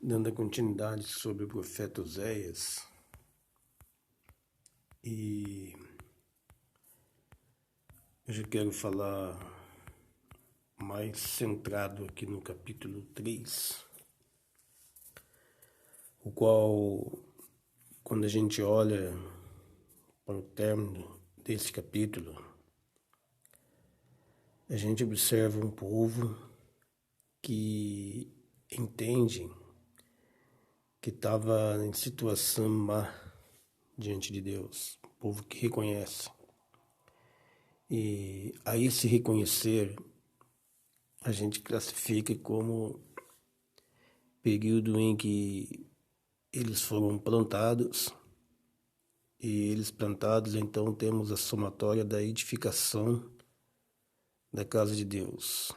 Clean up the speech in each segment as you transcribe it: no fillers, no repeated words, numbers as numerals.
Dando a continuidade sobre o profeta Oséias, e hoje eu quero falar mais centrado aqui no capítulo 3, o qual, quando a gente olha para o término desse capítulo, a gente observa um povo que entende que estava em situação má diante de Deus, um povo que reconhece. E a esse reconhecer, a gente classifica como período em que eles foram plantados, e eles plantados, então temos a somatória da edificação da casa de Deus.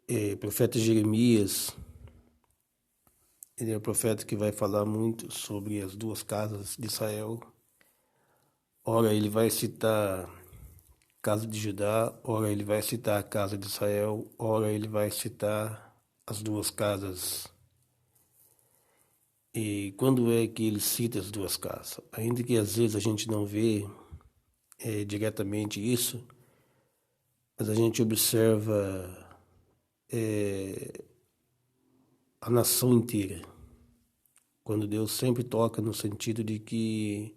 O profeta Jeremias, ele é o profeta que vai falar muito sobre as duas casas de Israel. Ora, ele vai citar a casa de Judá, ora ele vai citar a casa de Israel, ora ele vai citar as duas casas. E quando é que ele cita as duas casas? Ainda que às vezes a gente não vê diretamente isso, mas a gente observa a nação inteira. Quando Deus sempre toca no sentido de que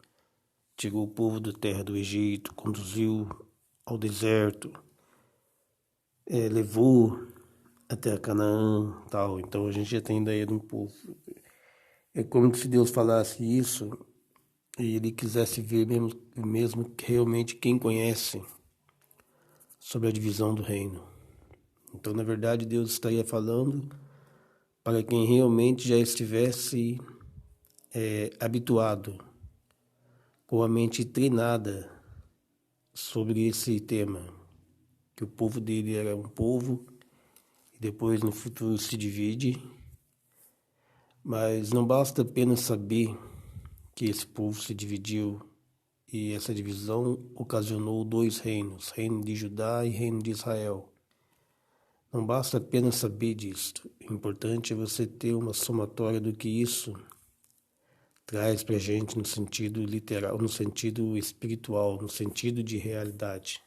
tirou o povo da terra do Egito, conduziu ao deserto, levou até a Canaã, tal. Então a gente já tem ideia de um povo. É como se Deus falasse isso e ele quisesse ver mesmo realmente quem conhece sobre a divisão do reino. Então, na verdade, Deus estaria falando para quem realmente já estivesse habituado, com a mente treinada sobre esse tema, que o povo dele era um povo e depois no futuro se divide, mas não basta apenas saber que esse povo se dividiu e essa divisão ocasionou dois reinos, reino de Judá e reino de Israel. Não basta apenas saber disto, o importante é você ter uma somatória do que isso traz para a gente no sentido literal, no sentido espiritual, no sentido de realidade.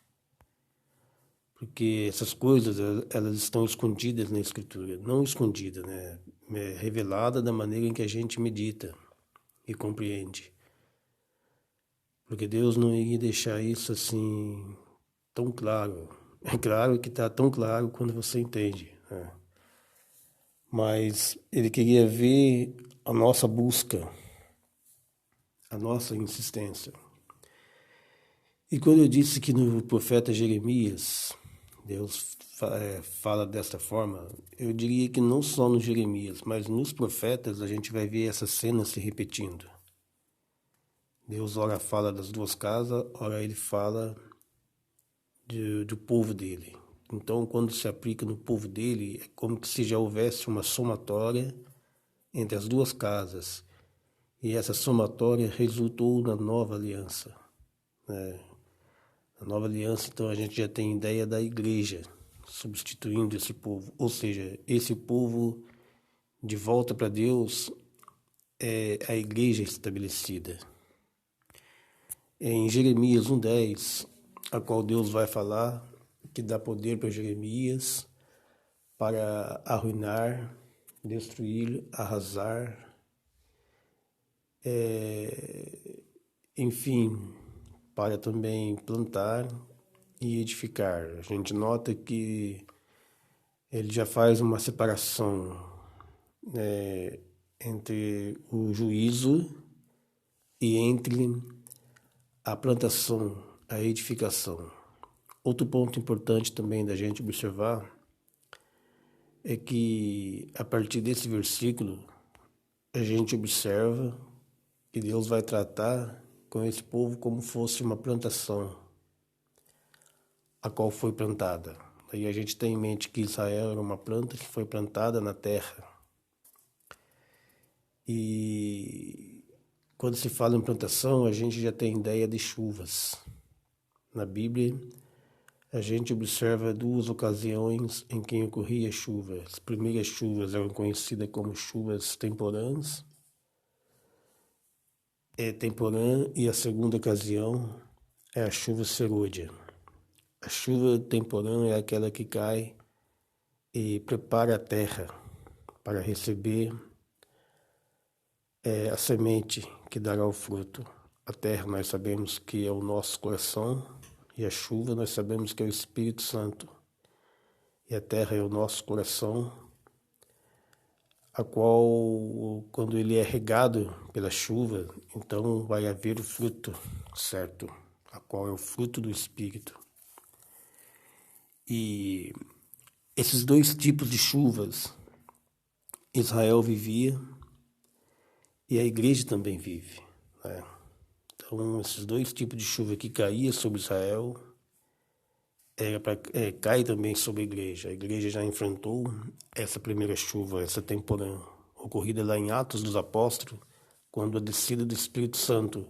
Porque essas coisas, elas estão escondidas na Escritura. Não escondidas, né? É revelada da maneira em que a gente medita e compreende. Porque Deus não iria deixar isso assim tão claro. É claro que está tão claro quando você entende, né? Mas Ele queria ver a nossa busca, a nossa insistência. E quando eu disse que no profeta Jeremias, Deus fala desta forma, eu diria que não só no Jeremias, mas nos profetas a gente vai ver essa cena se repetindo. Deus ora fala das duas casas, ora ele fala do povo dele. Então, quando se aplica no povo dele, é como se já houvesse uma somatória entre as duas casas. E essa somatória resultou na nova aliança, né? A nova aliança, então, a gente já tem ideia da igreja substituindo esse povo. Ou seja, esse povo de volta para Deus é a igreja estabelecida. Em Jeremias 1:10, a qual Deus vai falar, que dá poder para Jeremias para arruinar, destruir, arrasar, enfim, para também plantar e edificar. A gente nota que ele já faz uma separação entre o juízo e entre a plantação, a edificação. Outro ponto importante também da gente observar é que a partir desse versículo a gente observa que Deus vai tratar com esse povo como fosse uma plantação, a qual foi plantada. Aí a gente tem em mente que Israel era uma planta que foi plantada na terra. E quando se fala em plantação, a gente já tem ideia de chuvas. Na Bíblia, a gente observa duas ocasiões em que ocorria chuva. As primeiras chuvas eram conhecidas como chuvas temporãs, e a segunda ocasião é a chuva serôdia. A chuva temporã é aquela que cai e prepara a terra para receber a semente que dará o fruto. A terra nós sabemos que é o nosso coração, e a chuva nós sabemos que é o Espírito Santo. E a terra é o nosso coração, a qual, quando ele é regado pela chuva, então vai haver o fruto certo, a qual é o fruto do Espírito. E esses dois tipos de chuvas, Israel vivia e a igreja também vive, né? Então, esses dois tipos de chuva que caía sobre Israel, cai também sobre a igreja. A igreja já enfrentou essa primeira chuva, essa temporã, ocorrida lá em Atos dos Apóstolos, quando a descida do Espírito Santo.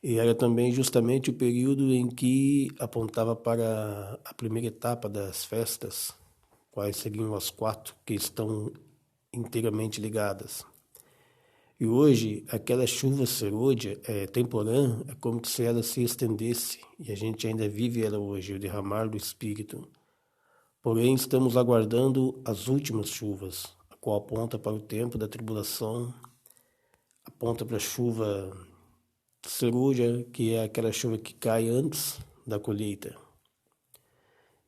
E era também justamente o período em que apontava para a primeira etapa das festas, quais seriam as 4 que estão inteiramente ligadas. E hoje, aquela chuva serôdia, temporã, é como se ela se estendesse, e a gente ainda vive ela hoje, o derramar do Espírito. Porém, estamos aguardando as últimas chuvas, a qual aponta para o tempo da tribulação, aponta para a chuva serôdia, que é aquela chuva que cai antes da colheita.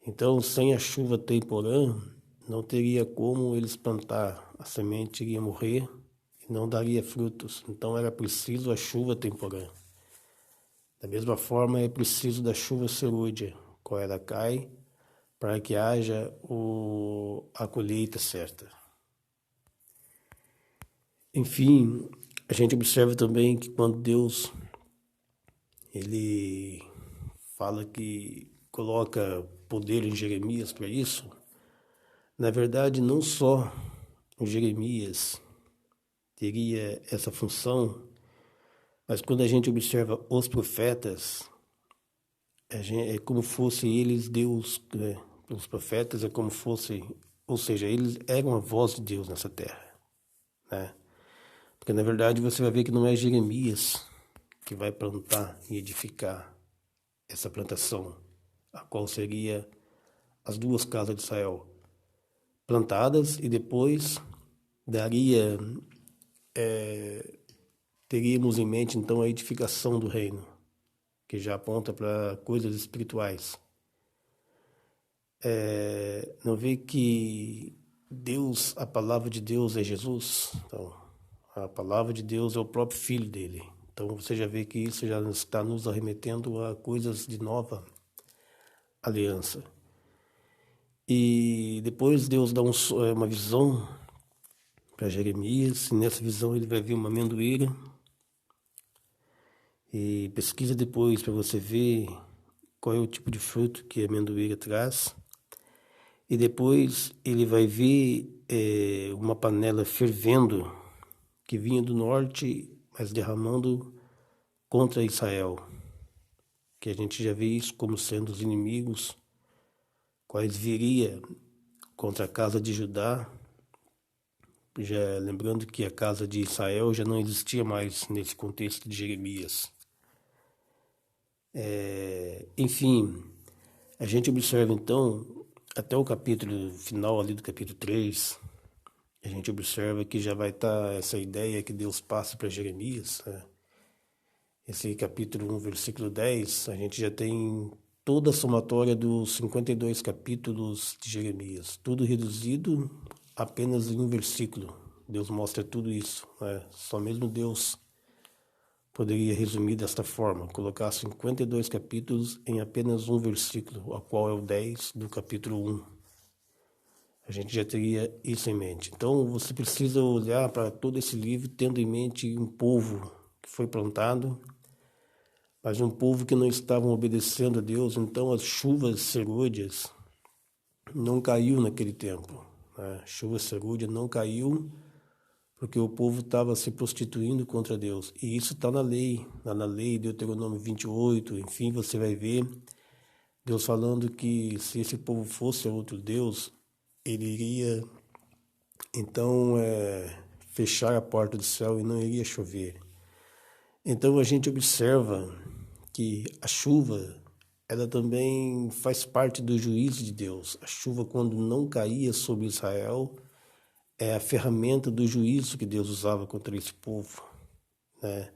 Então, sem a chuva temporã, não teria como eles plantar, a semente iria morrer, não daria frutos, então era preciso a chuva temporã. Da mesma forma, é preciso da chuva serôdia, qual ela cai, para que haja a colheita certa. Enfim, a gente observa também que quando Deus ele fala que coloca poder em Jeremias para isso, na verdade não só o Jeremias teria essa função, mas quando a gente observa os profetas, é como fosse eles Deus, né? Os profetas é como fosse, ou seja, eles eram a voz de Deus nessa terra, né? Porque na verdade você vai ver que não é Jeremias que vai plantar e edificar essa plantação, a qual seria as 2 casas de Israel plantadas, e depois teríamos em mente então a edificação do reino, que já aponta para coisas espirituais. Não vê que Deus, a palavra de Deus é Jesus? Então, a palavra de Deus é o próprio Filho dele. Então você já vê que isso já está nos arremetendo a coisas de nova aliança. E depois Deus dá uma visão para Jeremias, e nessa visão ele vai ver uma amendoeira. E pesquisa depois para você ver qual é o tipo de fruto que a amendoeira traz. E depois ele vai ver uma panela fervendo, que vinha do norte, mas derramando contra Israel. Que a gente já vê isso como sendo os inimigos, quais viria contra a casa de Judá, já lembrando que a casa de Israel já não existia mais nesse contexto de Jeremias. Enfim, a gente observa então, até o capítulo final ali do capítulo 3, a gente observa que já vai estar essa ideia que Deus passa para Jeremias, né? Esse capítulo 1, versículo 10, a gente já tem toda a somatória dos 52 capítulos de Jeremias, tudo reduzido apenas em um versículo. Deus mostra tudo isso, né? Só mesmo Deus poderia resumir desta forma, colocar 52 capítulos em apenas um versículo, a qual é o 10 do capítulo 1. A gente já teria isso em mente. Então você precisa olhar para todo esse livro tendo em mente um povo que foi plantado, mas um povo que não estavam obedecendo a Deus. Então as chuvas serôdias não caiu naquele tempo, né? Chuva serôdia não caiu porque o povo estava se prostituindo contra Deus. E isso está na lei, Deuteronômio 28, enfim, você vai ver Deus falando que se esse povo fosse outro Deus, ele iria então fechar a porta do céu e não iria chover. Então a gente observa que a chuva, ela também faz parte do juízo de Deus. A chuva, quando não caía sobre Israel, é a ferramenta do juízo que Deus usava contra esse povo, né?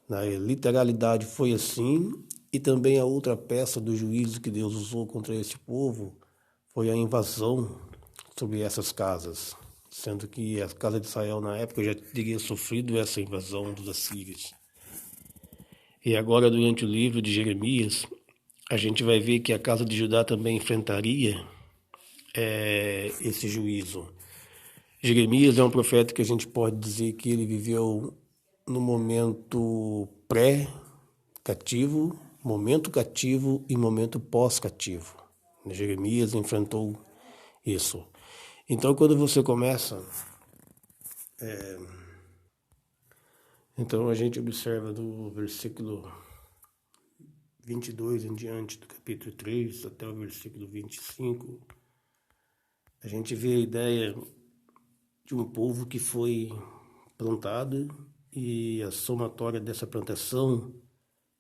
Na literalidade foi assim, e também a outra peça do juízo que Deus usou contra esse povo foi a invasão sobre essas casas, sendo que a casa de Israel na época já teria sofrido essa invasão dos assírios. E agora, durante o livro de Jeremias, a gente vai ver que a casa de Judá também enfrentaria esse juízo. Jeremias é um profeta que a gente pode dizer que ele viveu no momento pré-cativo, momento cativo e momento pós-cativo. Jeremias enfrentou isso. Então, quando você começa... Então, a gente observa do versículo 22 em diante, do capítulo 3 até o versículo 25, a gente vê a ideia de um povo que foi plantado, e a somatória dessa plantação,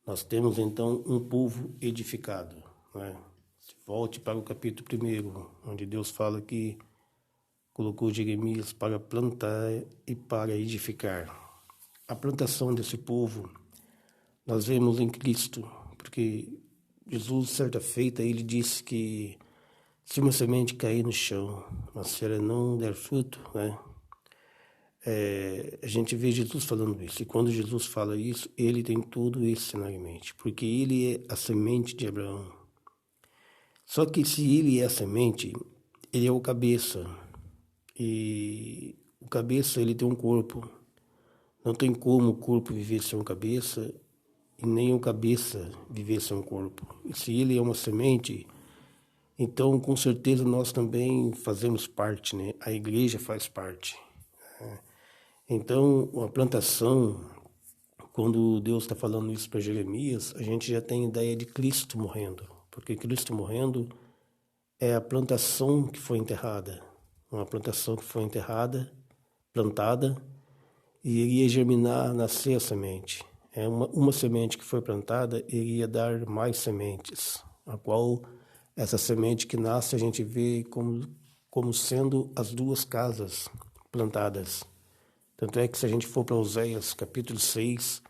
nós temos então um povo edificado, né? Volte para o capítulo 1, onde Deus fala que colocou Jeremias para plantar e para edificar. A plantação desse povo nós vemos em Cristo, porque Jesus, certa feita, ele disse que se uma semente cair no chão, mas se ela não der fruto, né? A gente vê Jesus falando isso, e quando Jesus fala isso, ele tem tudo isso na mente, porque ele é a semente de Abraão. Só que se ele é a semente, ele é o cabeça, e o cabeça ele tem um corpo. Não tem como o corpo viver sem um cabeça, e nem o cabeça viver sem um corpo. E se ele é uma semente, então com certeza nós também fazemos parte, né? A igreja faz parte, né? Então, a plantação, quando Deus está falando isso para Jeremias, a gente já tem ideia de Cristo morrendo, porque Cristo morrendo é a plantação que foi enterrada, uma plantação que foi enterrada, plantada, e iria germinar, nascer a semente. É uma semente que foi plantada iria dar mais sementes, a qual essa semente que nasce a gente vê como sendo as duas casas plantadas. Tanto é que se a gente for para Oséias capítulo 6,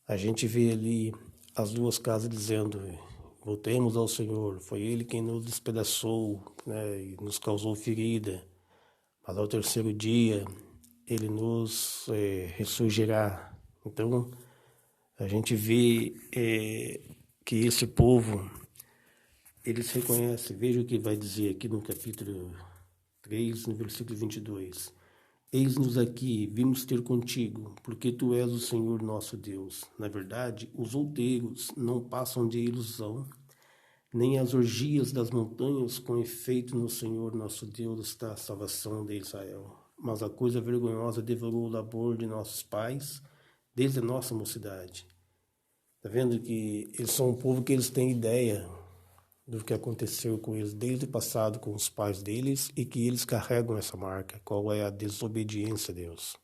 a gente vê ali as duas casas dizendo: voltemos ao Senhor, foi Ele quem nos despedaçou, né, e nos causou ferida, mas ao terceiro dia Ele nos ressurgirá. Então, a gente vê que esse povo, ele se reconhece. Veja o que vai dizer aqui no capítulo 3, no versículo 22. Eis-nos aqui, vimos ter contigo, porque tu és o Senhor nosso Deus. Na verdade, os outeiros não passam de ilusão, nem as orgias das montanhas, com efeito no Senhor nosso Deus está a salvação de Israel. Mas a coisa vergonhosa devorou o labor de nossos pais, desde a nossa mocidade. Está vendo que eles são um povo que eles têm ideia do que aconteceu com eles desde o passado com os pais deles, e que eles carregam essa marca, qual é a desobediência a Deus.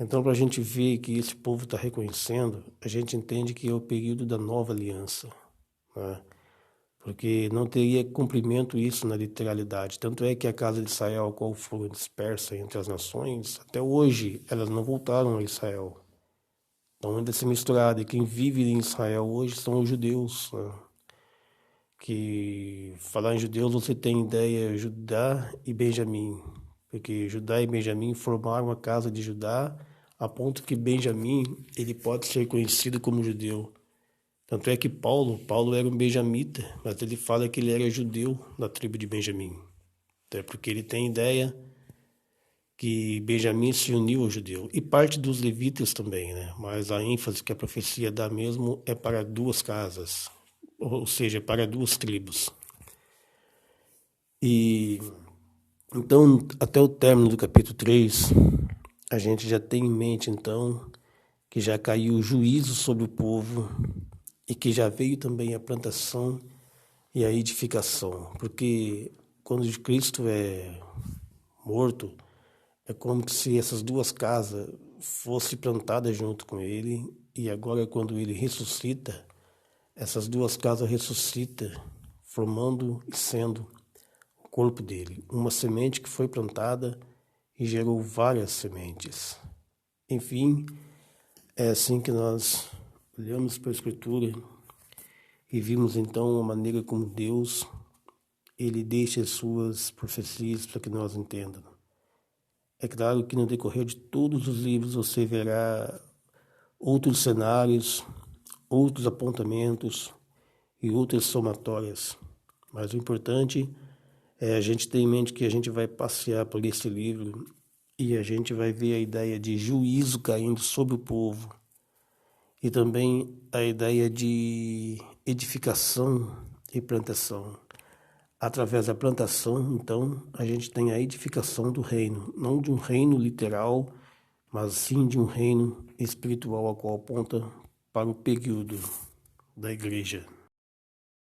Então, para a gente ver que esse povo está reconhecendo, a gente entende que é o período da nova aliança, né? Porque não teria cumprimento isso na literalidade. Tanto é que a casa de Israel, a qual foi dispersa entre as nações, até hoje elas não voltaram a Israel. Então ainda se misturado, e quem vive em Israel hoje são os judeus, né? Que falar em judeus você tem ideia Judá e Benjamim, porque Judá e Benjamim formaram a casa de Judá, a ponto que Benjamim ele pode ser conhecido como judeu. Tanto é que Paulo era um benjamita, mas ele fala que ele era judeu da tribo de Benjamim, até porque ele tem ideia que Benjamim se uniu ao judeu, e parte dos levitas também, né? Mas a ênfase que a profecia dá mesmo é para duas casas, ou seja, para duas tribos. E então, até o término do capítulo 3, a gente já tem em mente, então, que já caiu o juízo sobre o povo, e que já veio também a plantação e a edificação, porque quando Cristo é morto, é como se essas duas casas fossem plantadas junto com ele, e agora quando ele ressuscita, essas duas casas ressuscitam, formando e sendo o corpo dele. Uma semente que foi plantada e gerou várias sementes. Enfim, é assim que nós olhamos para a Escritura e vimos então a maneira como Deus ele deixa as suas profecias para que nós entendamos. É claro que no decorrer de todos os livros você verá outros cenários, outros apontamentos e outras somatórias. Mas o importante é a gente ter em mente que a gente vai passear por esse livro e a gente vai ver a ideia de juízo caindo sobre o povo e também a ideia de edificação e plantação. Através da plantação, então, a gente tem a edificação do reino, não de um reino literal, mas sim de um reino espiritual, a qual aponta para o período da igreja.